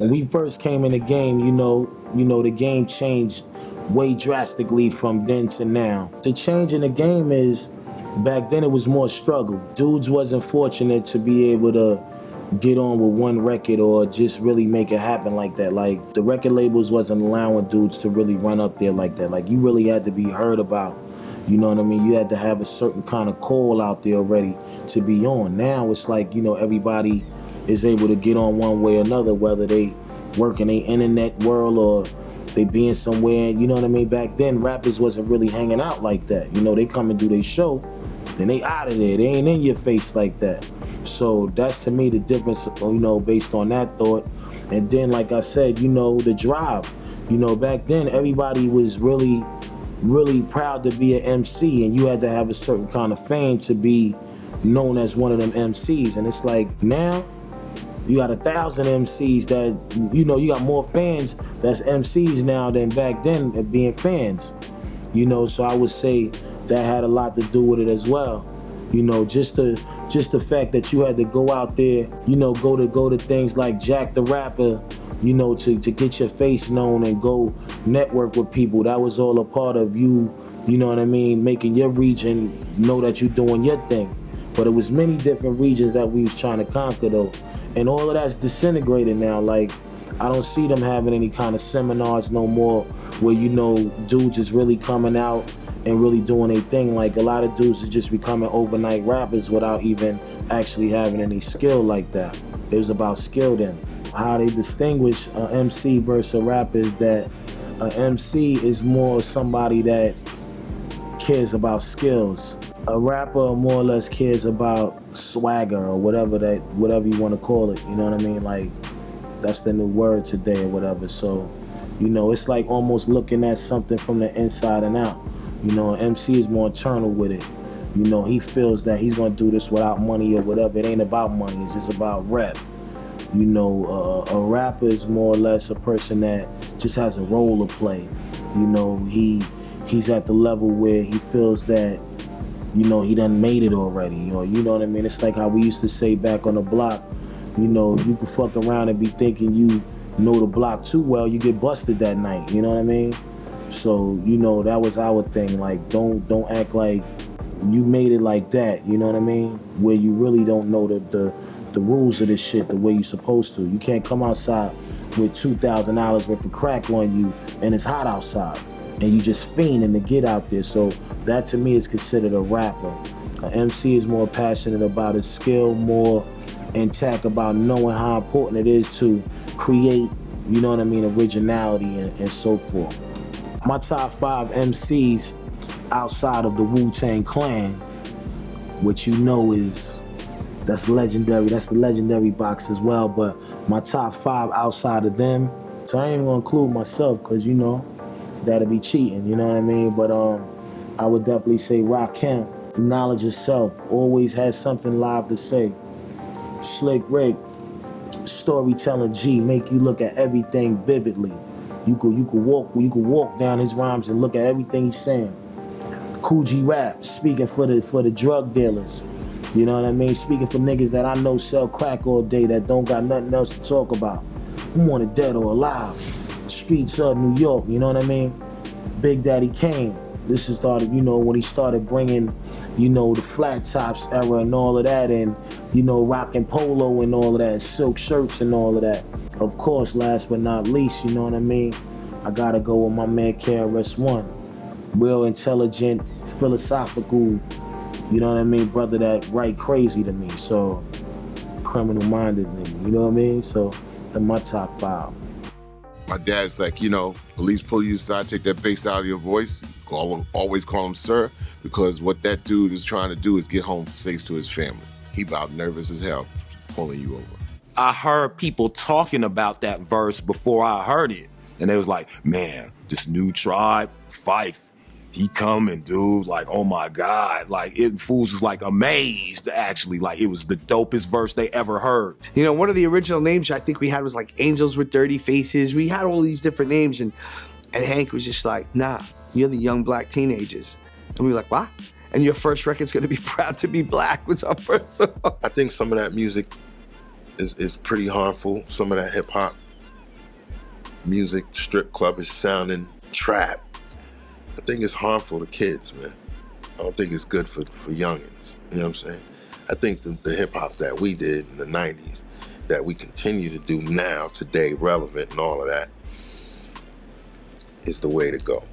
When we first came in the game, the game changed way drastically from then to now. The change in the game is, back then it was more struggle. Dudes wasn't fortunate to be able to get on with one record or just really make it happen like that. Like, the record labels wasn't allowing dudes to really run up there like that. Like, you really had to be heard about. You know what I mean? You had to have a certain kind of call out there already to be on. Now it's like, everybody is able to get on one way or another, whether they work in the internet world or they being somewhere, you know what I mean? Back then, rappers wasn't really hanging out like that. They come and do their show, and they out of there. They ain't in your face like that. So that's, to me, the difference, based on that thought. And then, like I said, the drive. Back then, everybody was really, really proud to be an MC, and you had to have a certain kind of fame to be known as one of them MCs. And it's like, now, you got 1,000 MCs that, you got more fans that's MCs now than back then at being fans. So I would say that had a lot to do with it as well. Just the fact that you had to go out there, go to things like Jack the Rapper, to get your face known and go network with people. That was all a part of you, making your region know that you're doing your thing. But it was many different regions that we was trying to conquer though. And all of that's disintegrated now. Like, I don't see them having any kind of seminars no more where, dudes is really coming out and really doing a thing. Like, a lot of dudes are just becoming overnight rappers without even actually having any skill like that. It was about skill then. How they distinguish an MC versus a rapper is that an MC is more somebody that cares about skills. A rapper more or less cares about swagger or whatever you want to call it, you know what I mean? Like, that's the new word today or whatever. So, it's like almost looking at something from the inside and out. An MC is more internal with it. He feels that he's gonna do this without money or whatever. It ain't about money, it's just about rep. A rapper is more or less a person that just has a role to play. He's at the level where he feels that he done made it already, or you know what I mean? It's like how we used to say back on the block, you could fuck around and be thinking you know the block too well, you get busted that night, you know what I mean? So, that was our thing. Like, don't act like you made it like that, you know what I mean? Where you really don't know the rules of this shit the way you're supposed to. You can't come outside with $2,000 worth of crack on you and it's hot outside and you just fiending to get out there. So that to me is considered a rapper. An MC is more passionate about his skill, more intact about knowing how important it is to create, originality and so forth. My top 5 MCs outside of the Wu-Tang Clan, which that's legendary, that's the legendary box as well, but my top 5 outside of them, so I ain't even gonna include myself because that'd be cheating, you know what I mean? But I would definitely say Raekwon, knowledge of self, always has something live to say. Slick Rick, storytelling G, make you look at everything vividly. You could walk down his rhymes and look at everything he's saying. Cool G Rap, speaking for the drug dealers. You know what I mean? Speaking for niggas that I know sell crack all day that don't got nothing else to talk about. I'm on it dead or alive. Streets of New York, you know what I mean? Big Daddy Kane. This is started, when he started bringing, the flat tops era and all of that, and, rocking polo and all of that, silk shirts and all of that. Of course, last but not least, you know what I mean? I gotta go with my man KRS-One. Real intelligent, philosophical, you know what I mean, brother that write crazy to me. So, criminal-minded nigga, you know what I mean? So, they're my top 5. My dad's like, police pull you aside, take that bass out of your voice, always call him sir, because what that dude is trying to do is get home safe to his family. He about nervous as hell pulling you over. I heard people talking about that verse before I heard it. And they was like, man, this new tribe, Fife, he coming, dude. Like, oh my God. Like, fools was like amazed, actually. Like, it was the dopest verse they ever heard. One of the original names I think we had was like Angels with Dirty Faces. We had all these different names, and Hank was just like, nah, you're the young black teenagers. And we were like, what? And your first record's gonna be Proud to Be Black was our first song. I think some of that music is pretty harmful, some of that hip hop. music, strip clubbish sounding trap. I think it's harmful to kids, man. I don't think it's good for youngins. You know what I'm saying? I think the hip hop that we did in the 90s, that we continue to do now, today, relevant and all of that, is the way to go.